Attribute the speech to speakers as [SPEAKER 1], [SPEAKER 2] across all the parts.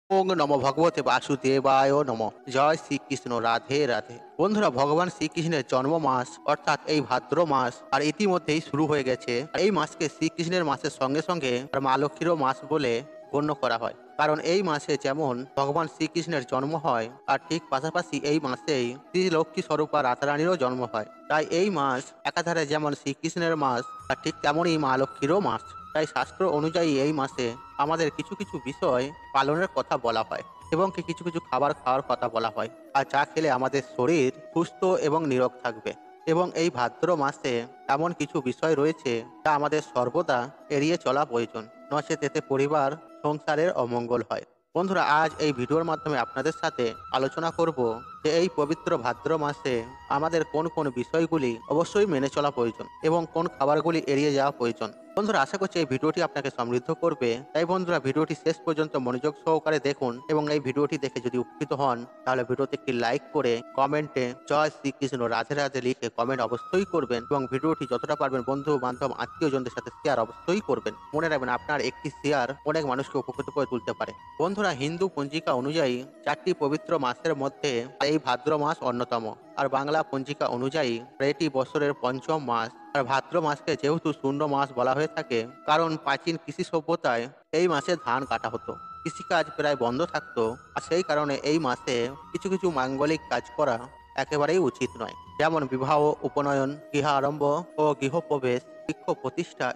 [SPEAKER 1] ওং নম ভগবতে বাসুদেবায় নম। জয় শ্রীকৃষ্ণ, রাধে রাধে। বন্ধুরা, ভগবান শ্রীকৃষ্ণের জন্ম মাস অর্থাৎ এই ভাদ্র মাস আর ইতিমধ্যেই শুরু হয়ে গেছে। এই মাসকে শ্রীকৃষ্ণের মাসের সঙ্গে সঙ্গে আর মা লক্ষ্মীরও মাস বলে গণ্য করা হয়। কারণ এই মাসে যেমন ভগবান শ্রীকৃষ্ণের জন্ম হয়, আর ঠিক পাশাপাশি এই মাসেই শ্রী লক্ষ্মী স্বরূপা রাধারানীরও জন্ম হয়। তাই এই মাস একাধারে যেমন শ্রীকৃষ্ণের মাস, আর ঠিক তেমনই মা লক্ষ্মীরও মাস। তাই শাস্ত্র অনুযায়ী এই মাসে আমাদের কিছু কিছু বিষয় পালনের কথা বলা হয় এবং কিছু কিছু খাবার খাওয়ার কথা বলা হয়, আর যা খেলে আমাদের শরীর সুস্থ এবং নিরোগ থাকবে। এবং এই ভাদ্র মাসে এমন কিছু বিষয় রয়েছে যা আমাদের সর্বদা এড়িয়ে চলা প্রয়োজন, নচেত এতে পরিবার সংসারের অমঙ্গল হয়। বন্ধুরা, আজ এই ভিডিওর মাধ্যমে আপনাদের সাথে আলোচনা করব যে এই পবিত্র ভাদ্র মাসে আমাদের কোন কোন বিষয়গুলি অবশ্যই মেনে চলা প্রয়োজন এবং কোন খাবারগুলি এড়িয়ে যাওয়া প্রয়োজন। বন্ধুরা, আশা করছি এই ভিডিওটি আপনাকে সমৃদ্ধ করবে। তাই বন্ধুরা, ভিডিওটি শেষ পর্যন্ত মনোযোগ সহকারে দেখুন এবং এই ভিডিওটি দেখে যদি উপকৃত হন তাহলে ভিডিওতে একটি লাইক করে কমেন্টে জয় শ্রীকৃষ্ণ, রাধে রাধে লিখে কমেন্ট অবশ্যই করবেন এবং ভিডিওটি যতটা পারবেন বন্ধু বান্ধব আত্মীয়জনদের সাথে শেয়ার অবশ্যই করবেন। মনে রাখবেন, আপনার একটি শেয়ার অনেক মানুষকে উপকৃত করে তুলতে পারে। বন্ধুরা, হিন্দু পঞ্জিকা অনুযায়ী 4টি পবিত্র মাসের মধ্যে এই ভাদ্র মাস অন্যতম। আর বাংলা পঞ্জিকা অনুযায়ী এটি বছরের পঞ্চম মাস। আর ভাদ্র মাসকে যেহেতু শূন্য মাস বলা হয়ে থাকে, কারণ প্রাচীন কৃষি সভ্যতায় এই মাসে ধান কাটা হতো, কৃষিকাজ প্রায় বন্ধ থাকতো। আর সেই কারণে এই মাসে কিছু কিছু মাঙ্গলিক কাজ করা একেবারেই উচিত নয়, যেমন বিবাহ, উপনয়ন, গৃহ আরম্ভ ও গৃহপ্রবেশ, বৃক্ষ প্রতিষ্ঠা,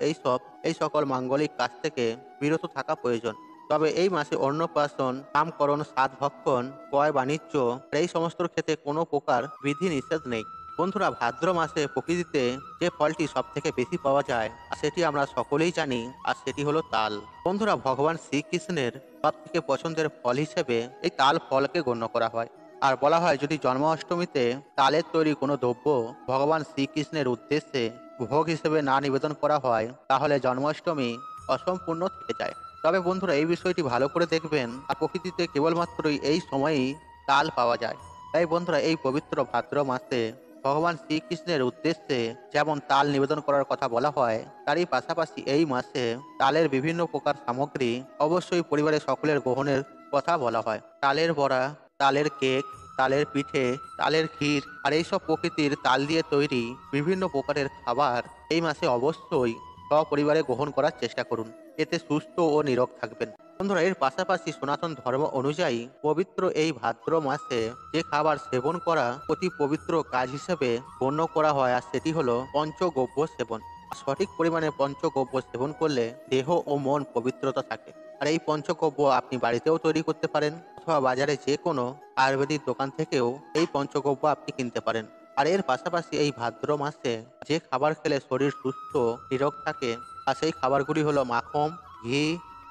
[SPEAKER 1] এই সকল মাঙ্গলিক কাজ থেকে বিরত থাকা প্রয়োজন। তবে এই মাসে অন্নপ্রাশন, নামকরণ, সাধ ভক্ষণ, ক্রয় বাণিজ্য এই সমস্ত ক্ষেত্রে কোনো প্রকার বিধি নিষেধ নেই। বন্ধুরা, ভাদ্র মাসে প্রকৃতিতে যে ফলটি সব থেকে বেশি পাওয়া যায় আর সেটি আমরা সকলেই জানি, আর সেটি হলো তাল। বন্ধুরা, ভগবান শ্রীকৃষ্ণের সব থেকে পছন্দের ফল হিসেবে এই তাল ফলকে গণ্য করা হয়। আর বলা হয়, যদি জন্মাষ্টমীতে তালের তৈরি কোনো দ্রব্য ভগবান শ্রীকৃষ্ণের উদ্দেশ্যে ভোগ হিসেবে না নিবেদন করা হয় তাহলে জন্মাষ্টমী অসম্পূর্ণ থেকে যায়। তবে বন্ধুরা, এই বিষয়টি ভালো করে দেখবেন, আর প্রকৃতিতে কেবলমাত্রই এই সময়েই তাল পাওয়া যায়। তাই বন্ধুরা, এই পবিত্র ভাদ্র মাসে ভগবান শ্রীকৃষ্ণের উদ্দেশ্যে যেমন তাল নিবেদন করার কথা বলা হয়, তারই পাশাপাশি এই মাসে তালের বিভিন্ন প্রকার সামগ্রী অবশ্যই পরিবারের সকলের গ্রহণের কথা বলা হয়। তালের বড়া, তালের কেক, তালের পিঠে, তালের ক্ষীর আর এইসব প্রকৃতির তাল দিয়ে তৈরি বিভিন্ন প্রকারের খাবার এই মাসে অবশ্যই সপরিবারে গ্রহণ করার চেষ্টা করুন। এতে সুস্থ ও নিরোগ থাকবেন। বন্ধুরা, এর পাশাপাশি সনাতন ধর্ম অনুযায়ী পবিত্র এই ভাদ্র মাসে যে খাবার সেবন করা অতি পবিত্র কাজ হিসেবে গণ্য করা হয়, আর সেটি হলো পঞ্চগব্য সেবন। সঠিক পরিমাণে পঞ্চগব্য সেবন করলে দেহ ও মন পবিত্রতা থাকে। আর এই পঞ্চগব্য আপনি বাড়িতেও তৈরি করতে পারেন অথবা বাজারে যে কোনো আয়ুর্বেদিক দোকান থেকেও এই পঞ্চগব্য আপনি কিনতে পারেন। আর এর পাশাপাশি এই ভাদ্র মাসে যে খাবার খেলে শরীর সুস্থ নিরোগ থাকে, আর সেই খাবারগুলি হলো মাখন, ঘি,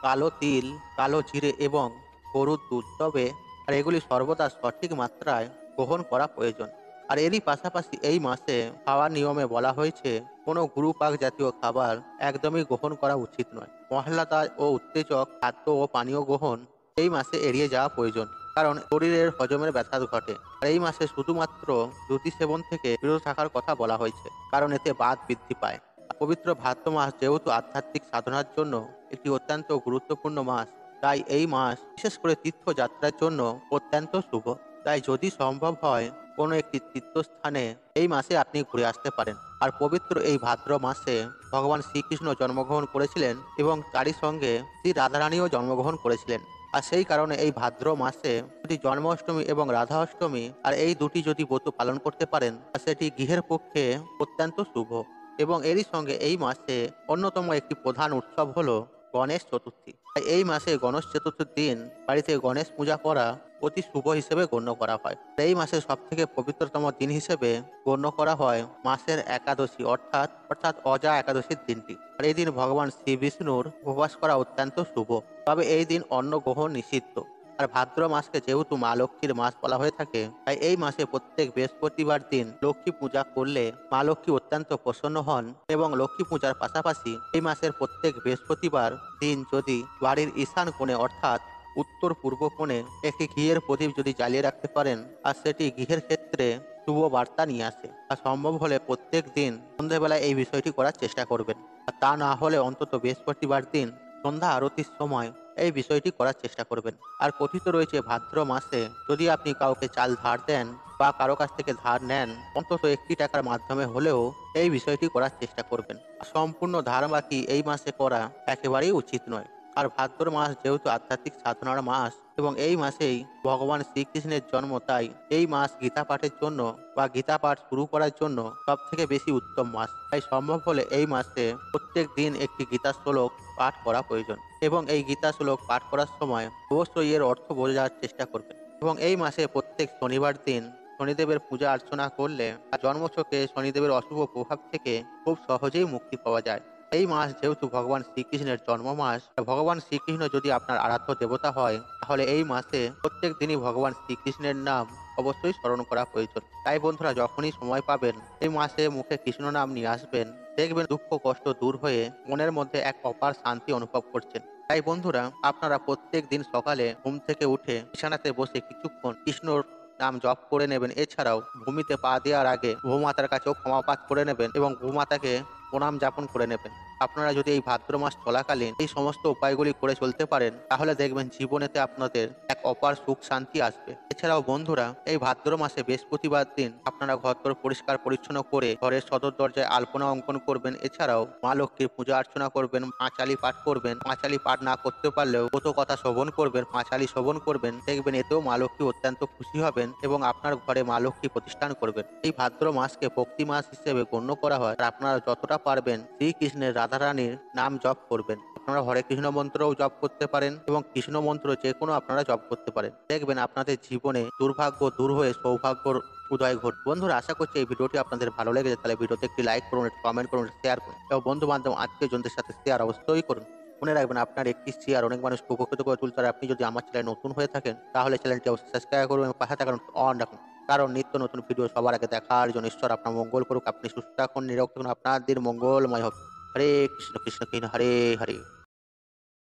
[SPEAKER 1] কালো তিল, কালো জিরে এবং গরুর দুধ। তবে আর এগুলি সর্বদা সঠিক মাত্রায় গ্রহণ করা প্রয়োজন। আর এরই পাশাপাশি এই মাসে খাওয়ার নিয়মে বলা হয়েছে, কোনো গুরুপাক জাতীয় খাবার একদমই গ্রহণ করা উচিত নয়। মশলাদার ও উত্তেজক খাদ্য ও পানীয় গ্রহণ এই মাসে এড়িয়ে যাওয়া প্রয়োজন, কারণ শরীরের হজমের ব্যাঘাত ঘটে। আর এই মাসে শুধুমাত্র দুধি সেবন থেকে বিরত থাকার কথা বলা হয়েছে, কারণ এতে বাত বৃদ্ধি পায়। পবিত্র ভাদ্র মাস যেহেতু আধ্যাত্মিক সাধনার জন্য একটি অত্যন্ত গুরুত্বপূর্ণ মাস, তাই এই মাস বিশেষ করে তীর্থযাত্রার জন্য অত্যন্ত শুভ। তাই যদি সম্ভব হয় কোনো একটি তীর্থস্থানে এই মাসে আপনি ঘুরে আসতে পারেন। আর পবিত্র এই ভাদ্র মাসে ভগবান শ্রীকৃষ্ণ জন্মগ্রহণ করেছিলেন এবং তারই সঙ্গে শ্রী রাধারানীও জন্মগ্রহণ করেছিলেন। আর সেই কারণে এই ভাদ্র মাসে যদি জন্মাষ্টমী এবং রাধা অষ্টমী আর এই দুটি যদি ব্রত পালন করতে পারেন, আর সেটি গৃহের পক্ষে অত্যন্ত শুভ। এবং এরই সঙ্গে এই মাসে অন্যতম একটি প্রধান উৎসব হলো গণেশ চতুর্থী। তাই এই মাসে গণেশ চতুর্থীর দিন বাড়িতে গণেশ পূজা করা অতি শুভ হিসেবে গণ্য করা হয়। এই মাসে সব থেকে পবিত্রতম দিন হিসেবে গণ্য করা হয় মাসের একাদশী অর্থাৎ অজা একাদশীর দিনটি। আর এই দিন ভগবান শ্রী বিষ্ণুর উপবাস করা অত্যন্ত শুভ। তবে এই দিন অন্ন গ্রহণ নিষিদ্ধ। আর ভাদ্র মাসকে যেহেতু মা লক্ষ্মীর মাস বলা হয়ে থাকে, তাই এই মাসে প্রত্যেক বৃহস্পতিবার দিন লক্ষ্মী পূজা করলে মা লক্ষ্মী অত্যন্ত প্রসন্ন হন। এবং লক্ষ্মী পূজার পাশাপাশি এই মাসের প্রত্যেক বৃহস্পতিবার দিন যদি বাড়ির ঈশান কোণে অর্থাৎ উত্তর পূর্ব কোণে একটি ঘিয়ের প্রদীপ যদি জ্বালিয়ে রাখতে পারেন, আর সেটি গৃহের ক্ষেত্রে শুভ বার্তা নিয়ে আসে। আর সম্ভব হলে প্রত্যেক দিন সন্ধ্যাবেলায় এই বিষয়টি করার চেষ্টা করবেন। আর তা না হলে অন্তত বৃহস্পতিবার দিন সন্ধ্যা আরতির সময় এই বিষয়টি করার চেষ্টা করবেন। আর কথিত রয়েছে ভাদ্র মাসে যদি আপনি কাউকে চাল ধার দেন বা কারো কাছ থেকে ধার নেন, অন্তত একটি টাকার মাধ্যমে হলেও এই বিষয়টি করার চেষ্টা করবেন। সম্পূর্ণ ধার বাকি এই মাসে করা একেবারেই উচিত নয়। আর ভাদ্র মাস যেহেতু আধ্যাত্মিক সাধনার মাস এবং এই মাসেই ভগবান শ্রীকৃষ্ণের জন্ম, তাই এই মাস গীতা পাঠের জন্য বা গীতা পাঠ শুরু করার জন্য সব থেকে বেশি উত্তম মাস। তাই সম্ভব হলে এই মাসে প্রত্যেক দিন একটি গীতা শ্লোক পাঠ করা প্রয়োজন এবং এই গীতা শ্লোক পাঠ করার সময় অবশ্যই এর অর্থ বোঝার চেষ্টা করবেন। এবং এই মাসে প্রত্যেক শনিবার দিন শনিদেবের পূজা অর্চনা করলে আর জন্মছকে শনিদেবের অশুভ প্রভাব থেকে খুব সহজেই মুক্তি পাওয়া যায়। এই মাস যেহেতু ভগবান শ্রীকৃষ্ণের জন্ম মাস, ভগবান শ্রীকৃষ্ণ যদি আপনার আরাধ্য দেবতা হয়, তাহলে এই মাসে প্রত্যেক দিনই ভগবান শ্রীকৃষ্ণের নাম অবশ্যই স্মরণ করা প্রয়োজন। তাই বন্ধুরা, যখনই সময় পাবেন এই মাসে মুখে কৃষ্ণ নাম নিয়ে আসবেন, দেখবেন দুঃখ কষ্ট দূর হয়ে মনের মধ্যে এক অপার শান্তি অনুভব করছেন। তাই বন্ধুরা, আপনারা প্রত্যেক দিন সকালে ঘুম থেকে উঠে বিছানাতে বসে কিছুক্ষণ কৃষ্ণর নাম জপ করে নেবেন। এছাড়াও ভূমিতে পা দেওয়ার আগে ভূমাতার কাছেও ক্ষমা পাঠ করে নেবেন এবং ভূমাতাকে প্রণাম যাপন করে নেবেন। আপনারা যদি এই ভাদ্র মাস চলাকালীন এই সমস্ত উপায়গুলি করে চলতে পারেন, তাহলে দেখবেন জীবনেতে আপনাদের এক অপার সুখ শান্তি আসবে। এছাড়াও বন্ধুরা, এই ভাদ্র মাসে বৃহস্পতিবার দিন আপনারা ঘর পরিষ্কার পরিচ্ছন্ন করে ঘরের সদর দরজায় আলপনা অঙ্কন করবেন। এছাড়াও মা লক্ষ্মীর পূজা অর্চনা করবেন, পাঁচালি পাঠ করবেন। পাঁচালি পাঠ না করতে পারলেও কত কথা শ্রবণ করবেন, পাঁচালি শ্রবণ করবেন। দেখবেন এতেও মা লক্ষ্মী অত্যন্ত খুশি হবেন এবং আপনার ঘরে মা লক্ষ্মী প্রতিষ্ঠান করবেন। এই ভাদ্র মাসকে ভক্তি মাস হিসেবে গণ্য করা হয়। আর আপনারা যতটা পারবেন শ্রীকৃষ্ণের রাধারানীর নাম জপ করবেন। আপনারা হরে কৃষ্ণ মন্ত্রও জপ করতে পারেন এবং কৃষ্ণ মন্ত্র যে কোনো আপনারা জপ করতে পারেন। দেখবেন আপনাদের জীবনে দুর্ভাগ্য দূর হয়ে সৌভাগ্যর উদয় ঘটবে। বন্ধুরা, আশা করছি এই ভিডিওটি আপনাদের ভালো লেগেছে। তাহলে ভিডিওতে একটি লাইক করুন, একটি কমেন্ট করুন, শেয়ার করুন এবং বন্ধু বান্ধব আত্মীয় জনদের সাথে শেয়ার অবশ্যই করুন। মনে রাখবেন, আপনার একটি শেয়ার অনেক মানুষকে উপকৃত করে তুলতে পারে। আপনি যদি আমার চ্যানেলে নতুন হয়ে থাকেন, তাহলে চ্যানেলটি অবশ্যই সাবস্ক্রাইব করুন এবং পাশে থাকা অন রাখুন। কারণ নিত্য নতুন ভিডিও সবার আগে দেখার জন্য ঈশ্বর আপনার মঙ্গল করুক। আপনি সুস্থ থাকুন, নিরোগ থাকুন, আপনাদের মঙ্গলময় হোক। হরে কৃষ্ণ কৃষ্ণ কৃষ্ণ হরে হরে।